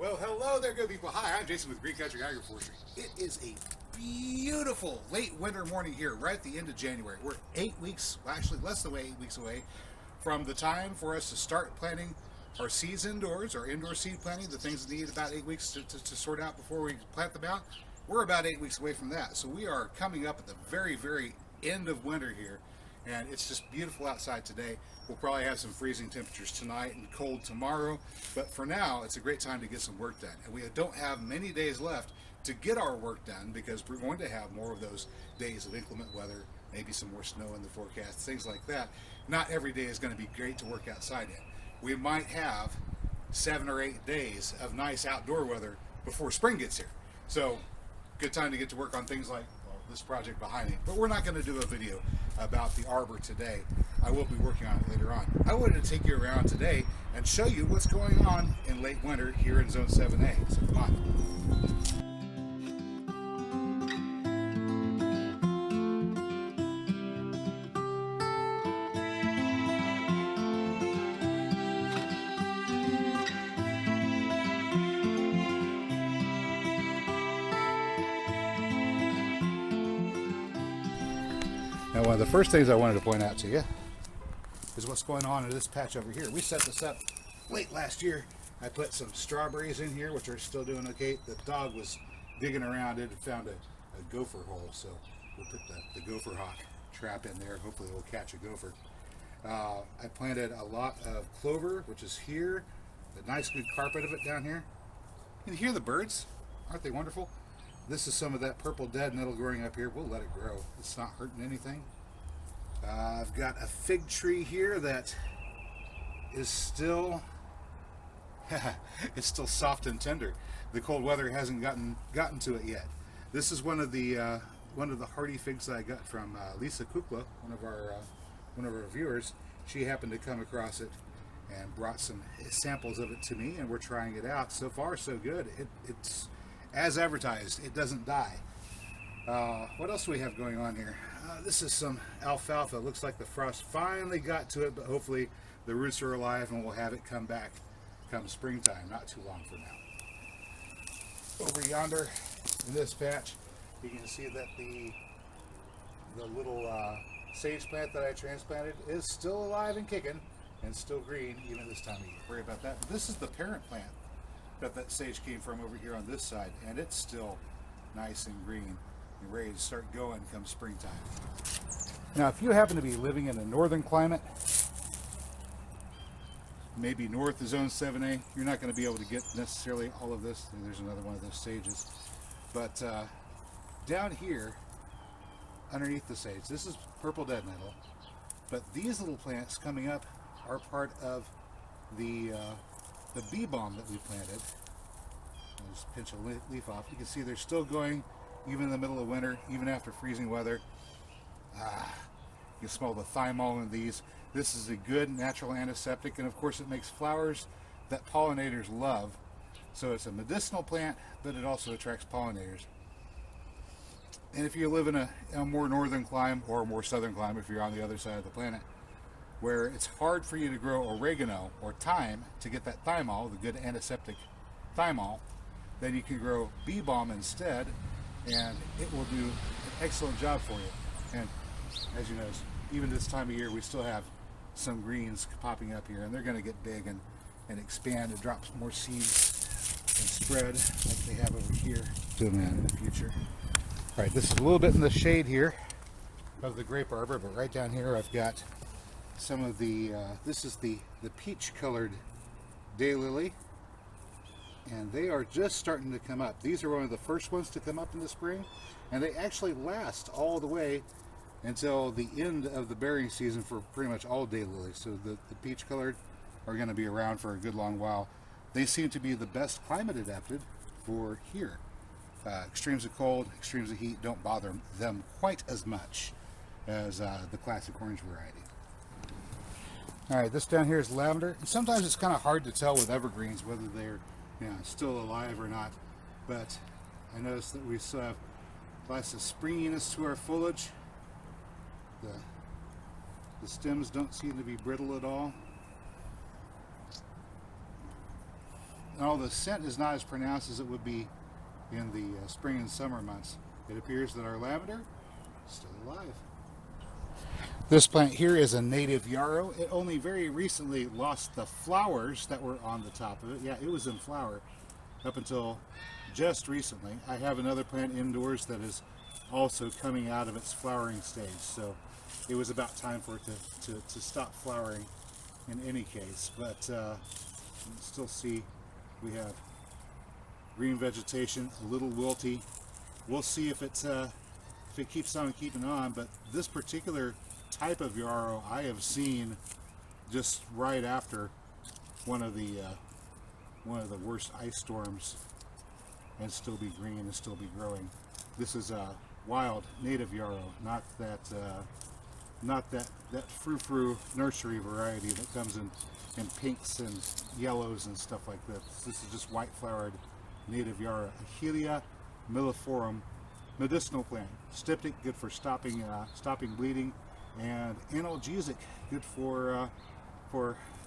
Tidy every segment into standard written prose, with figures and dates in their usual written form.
Well, hello there, good people. Hi, I'm Jason with Green Country Agroforestry. It is a beautiful late winter morning here, right at the end of January. We're 8 weeks, well, actually less than 8 weeks away from the time for us to start planting our seeds indoors, our indoor seed planting, the things that need about 8 weeks to sort out before we plant them out. We're about 8 weeks away from that. So we are coming up at the very, very end of winter here. And it's just beautiful outside today. We'll probably have some freezing temperatures tonight and cold tomorrow, but for now it's a great time to get some work done. And we don't have many days left to get our work done because we're going to have more of those days of inclement weather, maybe some more snow in the forecast, things like that. Not every day is going to be great to work outside in. We might have 7 or 8 days of nice outdoor weather before spring gets here. So good time to get to work on things like this project behind me. But we're not going to do a video about the arbor today. I will be working on it later on. I wanted to take you around today and show you what's going on in late winter here in Zone 7A. So come on. Now, one of the first things I wanted to point out to you is what's going on in this patch over here. We set this up late last year. I put some strawberries in here, which are still doing okay. The dog was digging around it and found a gopher hole, so we'll put the gopher hawk trap in there. Hopefully we'll catch a gopher. I planted a lot of clover, which is here. A nice good carpet of it down here. You can hear the birds. Aren't they wonderful? This is some of that purple dead nettle growing up here. We'll let it grow. It's not hurting anything. I've got a fig tree here that is still it's still soft and tender. The cold weather hasn't gotten to it yet. This is one of the hardy figs that I got from Lisa Kukla, one of our viewers. She happened to come across it and brought some samples of it to me, and we're trying it out. So far, so good. It's as advertised. It doesn't die. What else do we have going on here? This is some alfalfa. Looks like the frost finally got to it, but hopefully the roots are alive and we'll have it come back come springtime, not too long from now. Over yonder in this patch, you can see that the little sage plant that I transplanted is still alive and kicking and still green even this time of year. Worry about that. But this is the parent plant that sage came from over here on this side, and it's still nice and green and ready to start going come springtime. Now, if you happen to be living in a northern climate, maybe north of Zone 7A, you're not going to be able to get necessarily all of this. There's another one of those sages. But down here, underneath the sage, this is purple dead nettle. But these little plants coming up are part of the bee balm that we planted. I'll just pinch a leaf off. You can see they're still going even in the middle of winter, even after freezing weather. You can smell the thymol in these. This is a good natural antiseptic, and of course it makes flowers that pollinators love. So it's a medicinal plant, but it also attracts pollinators. And if you live in a more northern climate or a more southern climate, if you're on the other side of the planet, where it's hard for you to grow oregano or thyme to get that thymol, the good antiseptic thymol, then you can grow bee balm instead, and it will do an excellent job for you. And as you notice, even this time of year, we still have some greens popping up here, and they're going to get big and expand and drop some more seeds and spread like they have over here. Zoom in the future. All right, this is a little bit in the shade here of the grape arbor, but right down here I've got some of the, this is the peach colored daylily, and they are just starting to come up. These are one of the first ones to come up in the spring, and they actually last all the way until the end of the bearing season for pretty much all daylilies. So the peach colored are going to be around for a good long while. They seem to be the best climate adapted for here. Extremes of cold, extremes of heat don't bother them quite as much as the classic orange variety. All right, this down here is lavender. And sometimes it's kind of hard to tell with evergreens whether they're still alive or not. But I noticed that we still have lots of springiness to our foliage. The stems don't seem to be brittle at all. Now the scent is not as pronounced as it would be in the spring and summer months. It appears that our lavender is still alive. This plant here is a native yarrow. It only very recently lost the flowers that were on the top of it. Yeah, it was in flower up until just recently. I have another plant indoors that is also coming out of its flowering stage, so it was about time for it to stop flowering in any case. But you can still see we have green vegetation, a little wilty. We'll see if it keeps on keeping on, but this particular type of yarrow I have seen just right after one of the worst ice storms and still be green and still be growing. This is a wild native yarrow, not that frou-frou nursery variety that comes in pinks and yellows and stuff like this. This is just white flowered native yarrow. Achillea milliforum, medicinal plant. Styptic, good for stopping bleeding, and analgesic, good for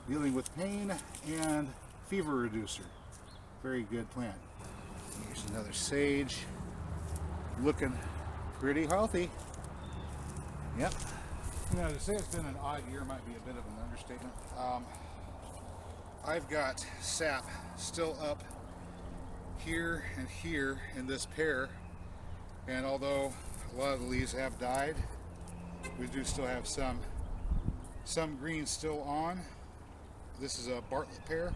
dealing with pain and fever reducer. Very good plant. Here's another sage, looking pretty healthy. Yep. You know, to say it's been an odd year might be a bit of an understatement. I've got sap still up here and here in this pear, and although a lot of the leaves have died, we do still have some green still on. This is a Bartlett pear.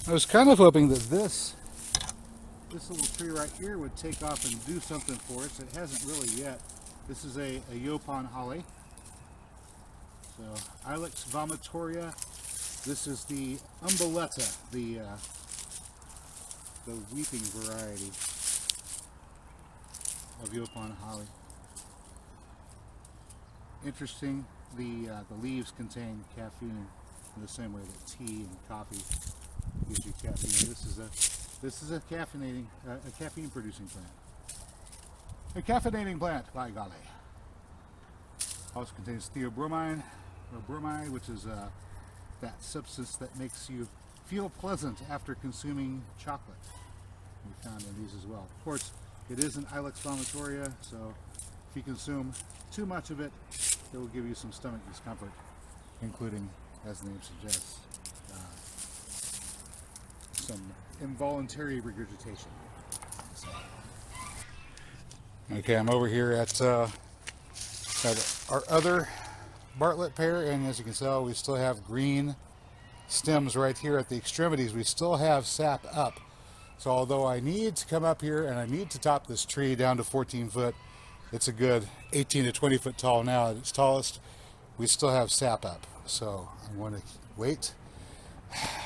I was kind of hoping that this little tree right here would take off and do something for us. It hasn't really yet. This is a Yopon holly. So Ilex vomitoria. This is the umbelletta, the weeping variety of Yopon holly. Interesting. The leaves contain caffeine in the same way that tea and coffee gives you caffeine. This is a caffeine producing plant. A caffeinating plant, by golly. Also contains theobromine or bromide, which is that substance that makes you feel pleasant after consuming chocolate. We found in these as well. Of course, it is an Ilex vomitoria, so if you consume too much of it, it will give you some stomach discomfort, including, as the name suggests, some involuntary regurgitation. So. Okay, I'm over here at our other Bartlett pear, and as you can tell, we still have green stems right here at the extremities. We still have sap up. So although I need to come up here and I need to top this tree down to 14 foot, it's a good 18 to 20 foot tall now at its tallest, we still have sap up. So I'm going to wait.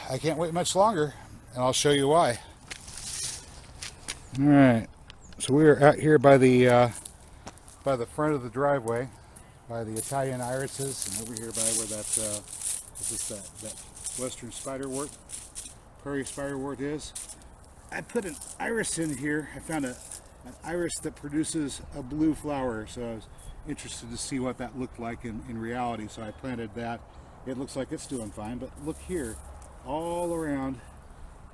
I can't wait much longer, and I'll show you why. All right, so we are out here by the front of the driveway, by the Italian irises, and over here by where that western spiderwort, prairie spiderwort is. I put an iris in here. I found an iris that produces a blue flower, so I was interested to see what that looked like in reality, so I planted that. It looks like it's doing fine, but look here, all around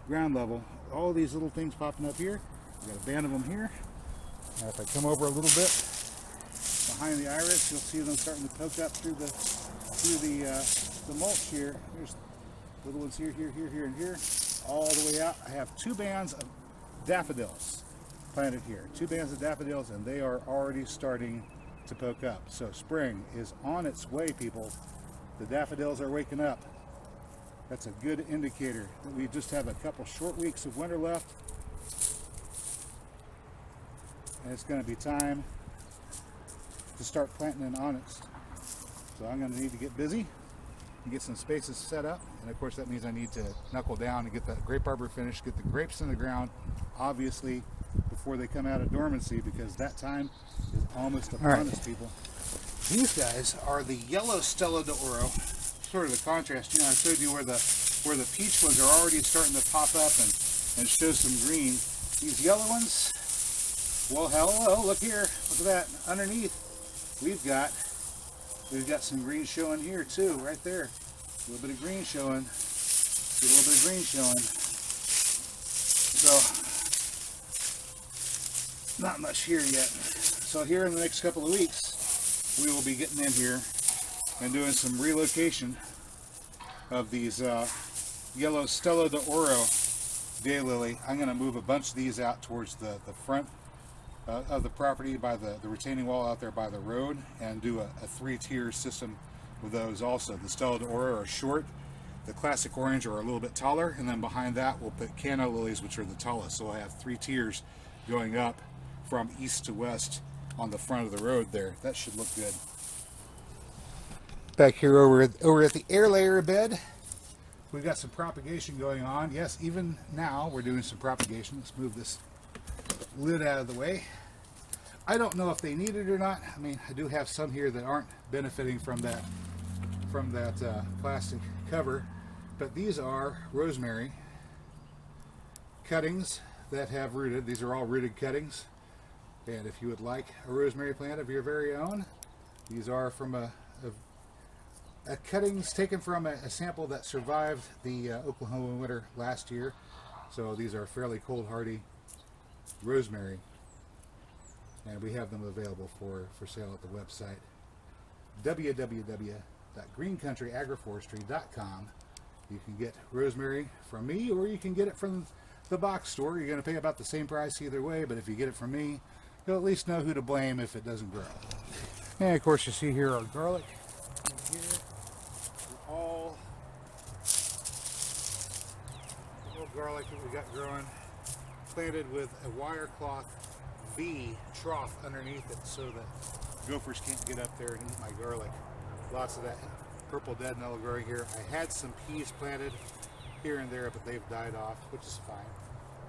ground level, all these little things popping up here. We got a band of them here, and if I come over a little bit behind the iris, you'll see them starting to poke up through the mulch here. There's little ones here, and here, all the way out. I have two bands of daffodils planted here. Two bands of daffodils, and they are already starting to poke up. So spring is on its way, people. The daffodils are waking up. That's a good indicator that we just have a couple short weeks of winter left, and it's going to be time to start planting in onyx. So I'm going to need to get busy and get some spaces set up, and of course that means I need to knuckle down and get that grape arbor finished, get the grapes in the ground, obviously before they come out of dormancy, because that time is almost upon us, people. These guys are the yellow Stella d'Oro, sort of the contrast. You know, I showed you where the peach ones are already starting to pop up and show some green. These yellow ones, well, hello, look here, look at that. Underneath, we've got some green showing here too, right there. A little bit of green showing. See a little bit of green showing. So, not much here yet. So here in the next couple of weeks, we will be getting in here and doing some relocation of these yellow Stella d'Oro daylily. I'm going to move a bunch of these out towards the front of the property by the retaining wall out there by the road, and do a 3-tier system with those also. The Stella d'Oro are short, the classic orange are a little bit taller, and then behind that we'll put canna lilies, which are the tallest. So we'll have 3 tiers going up from east to west on the front of the road there. That should look good. Back here over at the air layer bed, we've got some propagation going on. Yes, even now we're doing some propagation. Let's move this lid out of the way. I don't know if they need it or not. I mean, I do have some here that aren't benefiting from that plastic cover, but these are rosemary cuttings that have rooted. These are all rooted cuttings, and if you would like a rosemary plant of your very own, these are from a cuttings taken from a sample that survived the Oklahoma winter last year. So these are fairly cold hardy rosemary, and we have them available for sale at the website www.greencountryagroforestry.com. You can get rosemary from me, or you can get it from the box store. You're going to pay about the same price either way, but if you get it from me, you'll at least know who to blame if it doesn't grow. And of course, you see here our garlic in here. All little garlic that we got growing, planted with a wire cloth V trough underneath it so that gophers can't get up there and eat my garlic. Lots of that purple dead nettle growing here. I had some peas planted here and there, but they've died off, which is fine.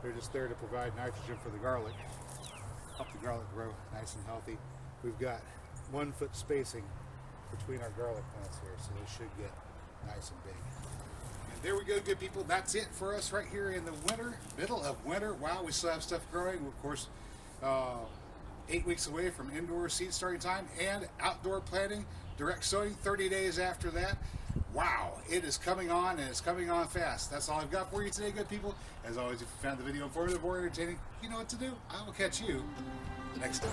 They're just there to provide nitrogen for the garlic, help the garlic grow nice and healthy. We've got 1 foot spacing between our garlic plants here, so they should get nice and big. And there we go, good people. That's it for us right here in the winter, middle of winter. Wow, we still have stuff growing. We're, of course, 8 weeks away from indoor seed starting time and outdoor planting, direct sowing 30 days after that. Wow, it is coming on, and it's coming on fast. That's all I've got for you today, good people. As always, if you found the video informative or entertaining, you know what to do. I will catch you next time.